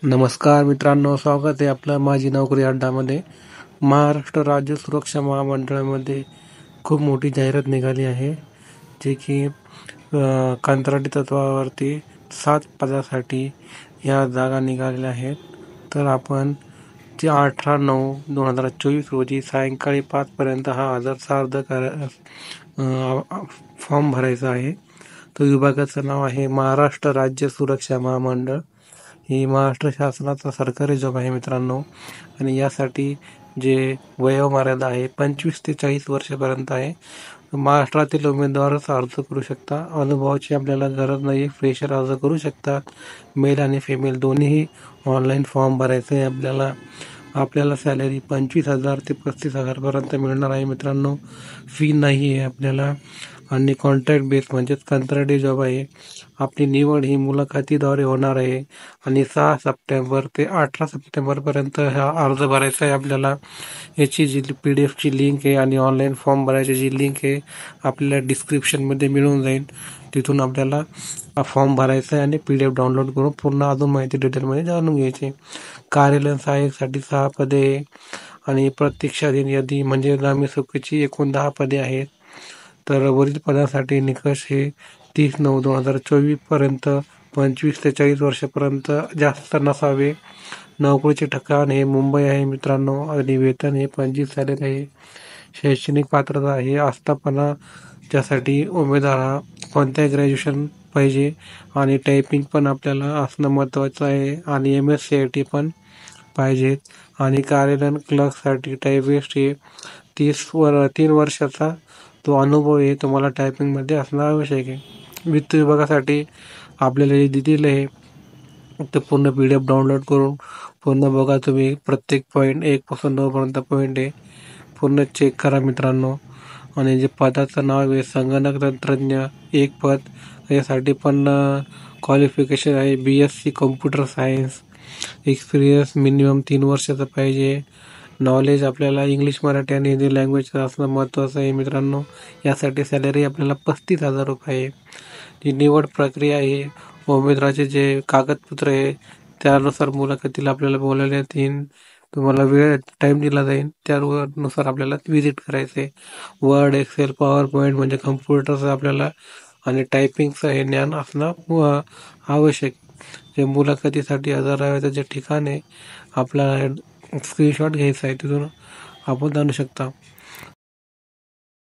नमस्कार मित्रांनो, स्वागत आहे आपलं माझी नोकरी अड्डामध्ये. महाराष्ट्र राज्य सुरक्षा महामंडळामध्ये खूप मोठी जाहिरात निघाली आहे, जे की कंत्राटी तत्वावरती 7 पदासाठी या जागा निघालेल्या आहेत. तर आपण 18/9/2024 रोजी सायंकाळी 5 पर्यंत हा अर्ज फॉर्म भरायचा आहे. तो विभागाचं नाव आहे महाराष्ट्र राज्य सुरक्षा महामंडळ. ही महाराष्ट्र शासनाचा सरकारी जॉब आहे मित्रांनो. आणि यासाठी जे वयोमर्यादा आहे 25 ते 40 वर्षापर्यंत आहे. महाराष्ट्रातील उमेदवारच अर्ज करू शकता. अनुभवाची आपल्याला गरज नाही, फ्रेशर अर्ज करू शकतात. मेल आणि फिमेल दोन्हीही ऑनलाईन फॉर्म भरायचं आहे आपल्याला सॅलरी 25,000 ते 35,000 मिळणार आहे मित्रांनो. फी नाही आहे आपल्याला. आणि कॉन्ट्रॅक्ट बेस म्हणजेच कंत्राटी जॉब आहे. आपली निवड ही मुलाखतीद्वारे होणार आहे आणि 6 सप्टेंबर ते 18 सप्टेंबरपर्यंत हा अर्ज भरायचा आहे आपल्याला. याची जी PDF ची लिंक आहे आणि ऑनलाईन फॉर्म भरायची जी लिंक आहे आपल्याला डिस्क्रिप्शनमध्ये मिळून जाईल. तिथून आपल्याला हा फॉर्म भरायचा आहे आणि PDF डाउनलोड करून पूर्ण अजून माहिती डिटेलमध्ये जाणून घ्यायची. कार्यालयीन सहाय्यकसाठी 6 पदे आहे आणि प्रतीक्षाधीन यादी म्हणजे ग्रामसेवकाची एकूण 10 पदे आहेत. तर वरील पदासाठी निकष हे 30/9/2024 पर्यंत 25 ते 40 वर्षापर्यंत जास्त नसावे. नोकरीचे ठिकाण हे मुंबई आहे मित्रांनो आणि वेतन हे 25 झालेले आहे. शैक्षणिक पात्रता हे आस्थापना ज्यासाठी उमेदवार हा कोणत्याही ग्रॅज्युएशन पाहिजे आणि टायपिंग पण आपल्याला असणं महत्त्वाचं आहे आणि MSc पण पाहिजेत. आणि कार्यालयीन क्लर्कसाठी टायपिस्ट हे 3 वर्षाचा तो अनुभव आहे तुम्हाला टायपिंगमध्ये असणं आवश्यक आहे. वित्त विभागासाठी आपल्याला जे दिलेलं आहे ते पूर्ण PDF डाउनलोड करून पूर्ण बघा तुम्ही. प्रत्येक पॉईंट 1 पासून 9 पर्यंत पॉईंट आहे, पूर्ण चेक करा मित्रांनो. आणि जे पदाचं नाव आहे संगणक तंत्रज्ञ 1 पद, यासाठी पण क्वालिफिकेशन आहे BSc computer science. Experience minimum 3 वर्षाचा पाहिजे. नॉलेज आपल्याला इंग्लिश, मराठी आणि हिंदी लँग्वेजचं असणं महत्त्वाचं आहे मित्रांनो. यासाठी सॅलरी आपल्याला 35,000 रुपये आहे. जी निवड प्रक्रिया आहे, उमेदवाराचे जे कागदपत्र आहे त्यानुसार मुलाखतीला आपल्याला बोलावण्यात येईल. तुम्हाला टाईम दिला जाईल, त्यानुसार आपल्याला व्हिजिट करायचं आहे. वर्ड, एक्सेल, पॉवर पॉईंट म्हणजे कम्प्युटरचं आपल्याला आणि टायपिंगचं हे ज्ञान असणं आवश्यक. जे मुलाखतीसाठी हजर राहायचं जे ठिकाण आहे आपल्याला स्क्रीनशॉट घ्यायचा आहे, तिथून आपण जाणू शकता.